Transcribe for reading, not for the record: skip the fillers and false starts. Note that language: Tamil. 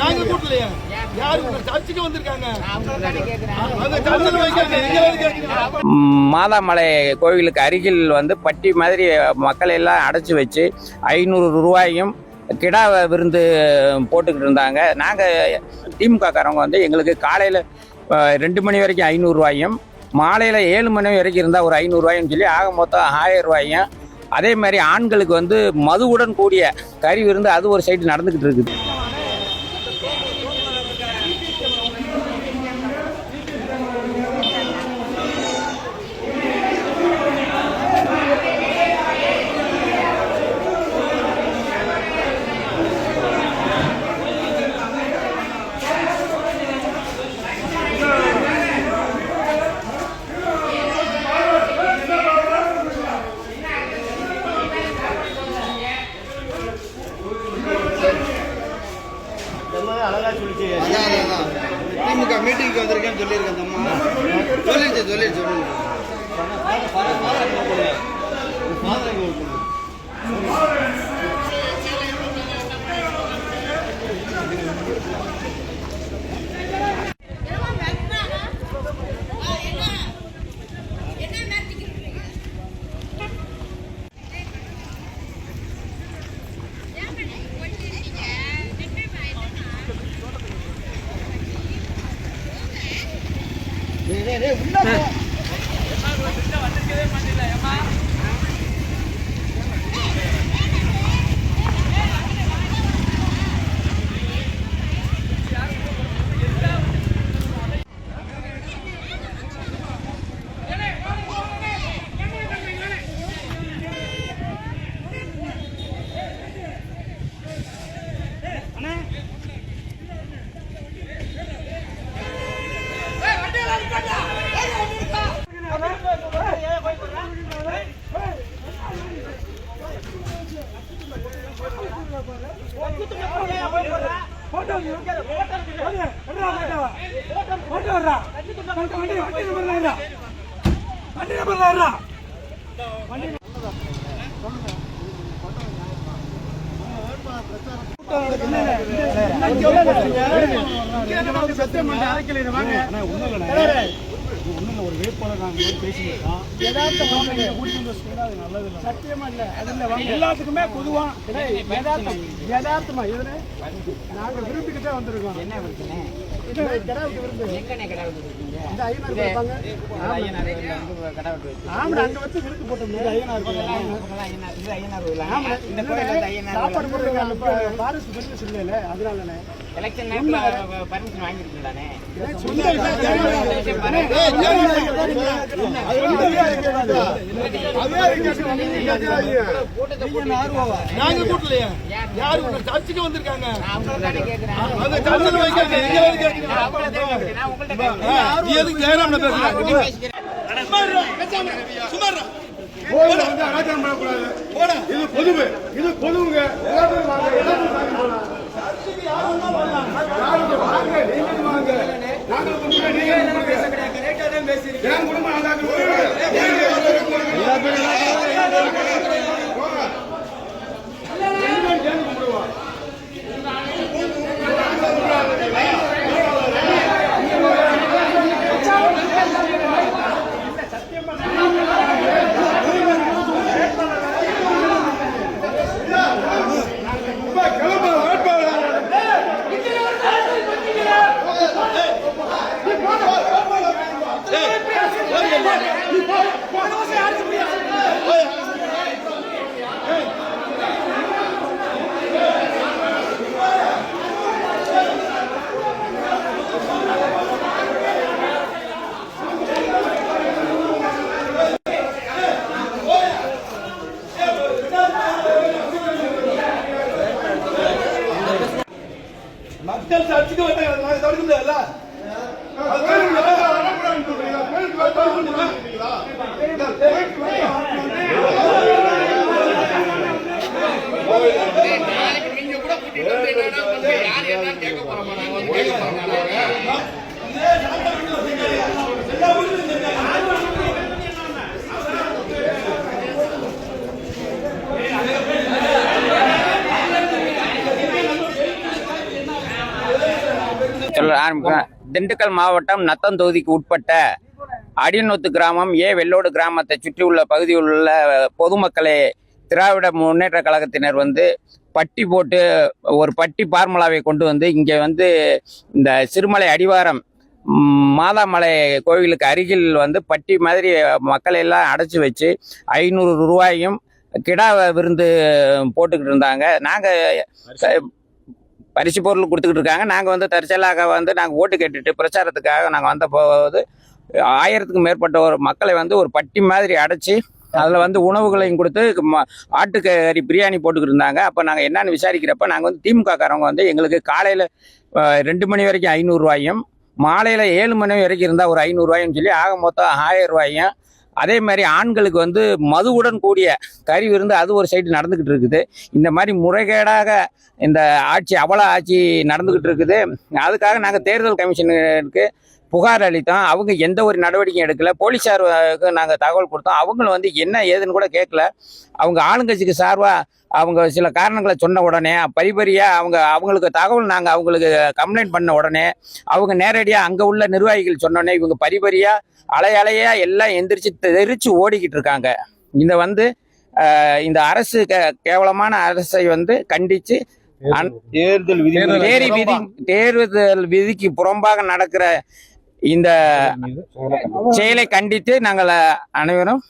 நாங்க கூட்டலையா? யாரு சர்ச்சுக்கு வந்திருக்காங்க? மாதாமலை கோவிலுக்கு அருகில் வந்து பட்டி மாதிரி மக்களை எல்லாம் அடைச்சி வச்சு 500 ரூபாயும் கிடா விருந்து போட்டுக்கிட்டு இருந்தாங்க. நாங்கள் திமுக காரவங்க வந்து எங்களுக்கு காலையில் 2 மணி வரைக்கும் 500 ரூபாயும், மாலையில் 7 மணி வரைக்கும் இருந்தால் ஒரு 500 ரூபாயும் சொல்லி ஆக மொத்தம் 1000 ரூபாயும். அதே மாதிரி ஆண்களுக்கு வந்து மதுவுடன் கூடிய கறி விருந்து அது ஒரு சைடு நடந்துக்கிட்டு இருக்குது. திமுக மீட்டிங்க்கு வந்திருக்கேன்னு சொல்லியிருக்கேன். அந்த அம்மா சொல்லிடுச்சு. ஒரு வேட்பாளர் நாங்கள் பேசியிருக்கோம். சத்தியமா இல்லை, எல்லாத்துக்குமே பொதுவாக யதார்த்தமா இதுன்னு நாங்கள் விரும்பிக்கிட்டே வந்திருக்கோம். என்ன பிரச்சனை? இந்த 500 கொடுப்பாங்க. ஆமாம், அங்கே வச்சு விருது போட்டோம். சாப்பாடு போட்டுருக்காங்க. இப்போ ஃபாரஸ்ட் பர்மிஷன் இல்லைல்ல, அதனால எலெக்ஷன் பர்மிஷன் வாங்கிருக்கீங்களானே? நாங்க கூட்டலையா? யாரு சர்ச்சுக்கு வந்திருக்காங்க? இது பொதுவுங்க. மக்கள் சர்ச்சுக்கு வந்தாங்க, தடுக்கல. நீங்க கூட கேட்க போறோம். சொல்ல ஆரம்பிக்கிறேன். திண்டுக்கல் மாவட்டம் நத்தம் தொகுதிக்கு உட்பட்ட அடியநொத்து கிராமம் வெள்ளோடு கிராமத்தை சுற்றி உள்ள பகுதியில் உள்ள பொதுமக்களை திராவிட முன்னேற்ற கழகத்தினர் வந்து பட்டி போட்டு ஒரு பட்டி பார்முலாவை கொண்டு வந்து இங்கே வந்து இந்த சிறுமலை அடிவாரம் மாதாமலை கோவிலுக்கு அருகில் வந்து பட்டி மாதிரி மக்களை எல்லாம் அடைச்சி வச்சு 500 ரூபாயும் கிடா விருந்து போட்டுக்கிட்டு இருந்தாங்க. நாங்கள் பரிசு பொருள் கொடுத்துக்கிட்டு இருக்காங்க. நாங்கள் வந்து தற்செயலாக வந்து நாங்கள் ஓட்டு கேட்டுட்டு பிரச்சாரத்துக்காக நாங்கள் வந்த போது 1000க்கும் மேற்பட்ட ஒரு மக்களை வந்து ஒரு பட்டி மாதிரி அடைச்சி அதில் வந்து உணவுகளையும் கொடுத்து ஆட்டுக்கறி பிரியாணி போட்டுக்கிட்டு இருந்தாங்க. அப்போ நாங்கள் என்னன்னு விசாரிக்கிறப்ப நாங்கள் வந்து திமுக காரவங்க வந்து எங்களுக்கு காலையில் 2 மணி வரைக்கும் 500 ரூபாயும் மாலையில் 7 மணி வரைக்கும் இருந்தால் ஒரு 500 ரூபாயும் சொல்லி ஆக மொத்தம் 1000 ரூபாயும். அதே மாதிரி ஆண்களுக்கு வந்து மதுவுடன் கூடிய கறி விருந்து அது ஒரு சைடு நடந்துக்கிட்டு இருக்குது. இந்த மாதிரி முறைகேடாக இந்த ஆட்சி அவல ஆட்சி நடந்துக்கிட்டு இருக்குது. அதுக்காக நாங்கள் தேர்தல் கமிஷனுக்கு புகார் அளித்தோம். அவங்க எந்த ஒரு நடவடிக்கையும் எடுக்கல. போலீஸாருக்கு நாங்கள் தகவல் கொடுத்தோம். அவங்களும் வந்து என்ன ஏதுன்னு கூட கேட்கல. அவங்க ஆளுங்கட்சிக்கு சார்பாக அவங்க சில காரணங்களை சொன்ன உடனே பரிபரியாக அவங்களுக்கு தகவல் நாங்கள் அவங்களுக்கு கம்ப்ளைண்ட் பண்ண உடனே அவங்க நேரடியாக அங்கே உள்ள நிர்வாகிகள் சொன்னோடனே இவங்க பரிபரியாக அலையாக எல்லாம் எந்திரிச்சு தெரிச்சு ஓடிக்கிட்டு இருக்காங்க. இந்த வந்து இந்த அரசு கேவலமான அரசை வந்து கண்டித்து தேர்தல் விதிக்கு புறம்பாக நடக்கிற இந்த செயலை கண்டித்து நாங்கள் அனைவரும்